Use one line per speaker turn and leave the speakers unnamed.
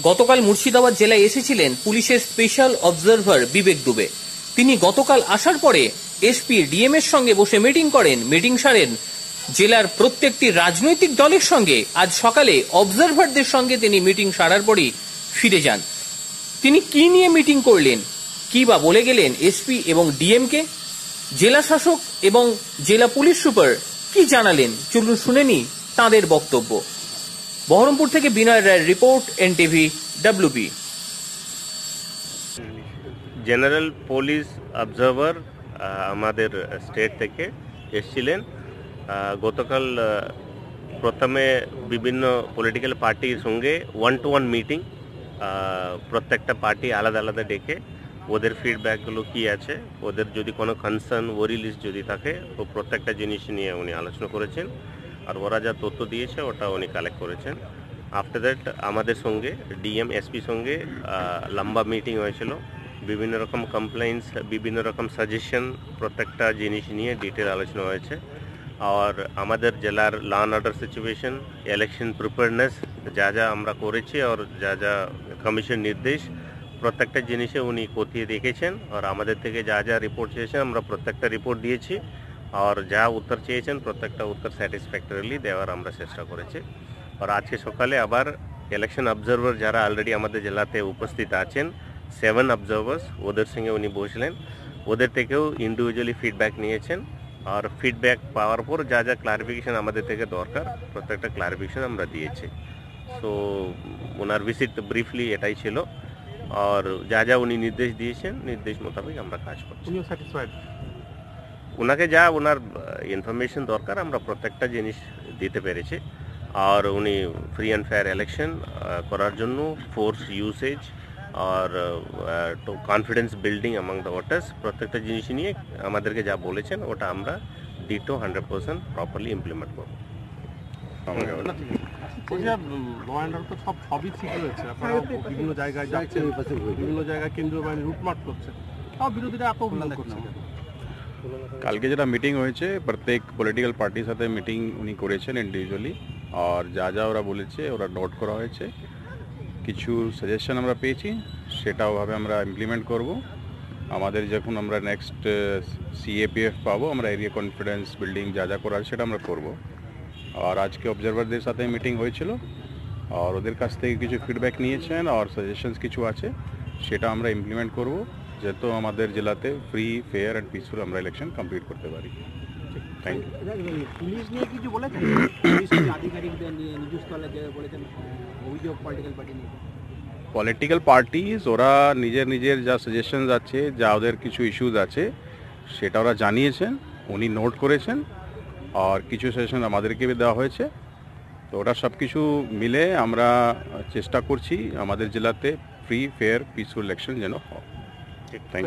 গতকাল মুর্শিদাবাদ জেলায় এসেছিলেন পুলিশের স্পেশাল অবজারভার বিবেক দুবে। তিনি গতকাল আসার পরে এসপি ডিএম এর সঙ্গে বসে মিটিং করেন। মিটিং সারেন জেলার প্রত্যেকটি রাজনৈতিক দলের সঙ্গে। আজ সকালে অবজারভারদের সঙ্গে তিনি মিটিং সারার পরই ফিরে যান। তিনি কি নিয়ে মিটিং করলেন, কি বা বলে গেলেন এসপি এবং ডিএম কে, জেলা শাসক এবং জেলা পুলিশ সুপার কি জানালেন, চলুন শুনে নি তাঁদের বক্তব্য। বহরমপুর থেকে বিনয় রায়ের report, NTV WB.
General police observer আমাদের স্টেট থেকে এসেছিলেন। গতকাল প্রথমে বিভিন্ন পলিটিক্যাল পার্টির সঙ্গে 1-to-1 মিটিং, প্রত্যেকটা পার্টি আলাদা আলাদা ডেকে ওদের ফিডব্যাকগুলো কি আছে, ওদের যদি কোনো কনসার্ন ওয়ারি লিস্ট যদি থাকে তো প্রত্যেকটা জিনিস নিয়ে উনি আলোচনা করেছেন। আর ওরা যা তথ্য দিয়েছে ওটা উনি কালেক্ট করেছেন। আফটার দ্যাট আমাদের সঙ্গে ডিএম এসপি সঙ্গে লম্বা মিটিং হয়েছিল। বিভিন্ন রকম কমপ্লেন্টস, বিভিন্ন রকম সাজেশন, প্রত্যেকটা জিনিস নিয়ে ডিটেল আলোচনা হয়েছে। আর আমাদের জেলার law and order situation, election preparedness যা যা আমরা করেছি আর যা যা কমিশন নির্দেশ, প্রত্যেকটা জিনিসে উনি খতিয়ে দেখেছেন। আর আমাদের থেকে যা যা রিপোর্ট চেয়েছেন আমরা প্রত্যেকটা রিপোর্ট দিয়েছি। আর যা উত্তর চেয়েছেন প্রত্যেকটা উত্তর স্যাটিসফ্যাক্টরিলি দেওয়ার আমরা চেষ্টা করেছি। আর আজকে সকালে আবার ইলেকশন অবজারভার যারা অলরেডি আমাদের জেলাতে উপস্থিত আছেন 7 অবজারভার্স, ওদের সঙ্গে উনি বসলেন। ওদের থেকেও ইন্ডিভিজুয়ালি ফিডব্যাক নিয়েছেন। আর ফিডব্যাক পাওয়ার পর যা যা ক্লারিফিকেশন আমাদের থেকে দরকার প্রত্যেকটা ক্লারিফিকেশন আমরা দিয়েছি। সো ওনার ভিজিট ব্রিফলি এটাই ছিল। আর যা যা উনি নির্দেশ দিয়েছেন নির্দেশ মোতাবেক আমরা কাজ করছি। ওনাকে যা ওনার ইনফরমেশন দরকার আমরা প্রত্যেকটা জিনিস দিতে পেরেছি। আর উনি ফ্রি অ্যান্ড ফেয়ার ইলেকশন করার জন্য ফোর্স ইউসেজ আর confidence building among the voters প্রত্যেকটা জিনিস নিয়ে আমাদেরকে যা বলেছেন ওটা আমরা ডিটো 100% প্রপারলি ইমপ্লিমেন্ট করব।
সবই ঠিক রয়েছে, আপনারা বিভিন্ন জায়গায় যাচ্ছেন, বিভিন্ন জায়গায় কেন্দ্রীয় বাহিনী লুটমাট করছে, তাও বিরোধীরা এত অভিযোগ করছে।
কালকে যেটা মিটিং হয়েছে প্রত্যেক পলিটিক্যাল পার্টির সাথে মিটিং উনি করেছেন ইন্ডিভিজুয়ালি। আর যা যা ওরা বলেছে ওরা নোট করা হয়েছে। কিছু সাজেশন আমরা পেয়েছি, সেটা ওভাবে আমরা ইমপ্লিমেন্ট করব। আমাদের যখন আমরা নেক্সট সিএপিএফ পাবো আমরা এরিয়া কনফিডেন্স বিল্ডিং যা যা করার সেটা আমরা করব। আর আজকে অবজারভারদের সাথে মিটিং হয়েছিল আর ওদের কাছ থেকে কিছু ফিডব্যাক নিয়েছেন আর সাজেশনস কিছু আছে, সেটা আমরা ইমপ্লিমেন্ট করব যাতে আমাদের জেলাতে ফ্রি ফেয়ার অ্যান্ড পিসফুল আমরা ইলেকশন কমপ্লিট করতে পারি। Thank you.
পুলিশ নিয়ে কিছু বলেছেন, আধিকারিকদের নিয়ে নিজস্থলে বলেছেন অভিযোগ
পলিটিক্যাল পার্টিজ ওরা নিজের নিজের যা সাজেশনস আছে, যা ওদের কিছু ইস্যুজ আছে সেটা ওরা জানিয়েছেন, উনি নোট করেছেন। আর কিছু সাজেশন আমাদেরকে দেওয়া হয়েছে। তো ওটা সব কিছু মিলে আমরা চেষ্টা করছি আমাদের জেলাতে ফ্রি ফেয়ার পিসফুল ইলেকশন যেন হয়। Thank you.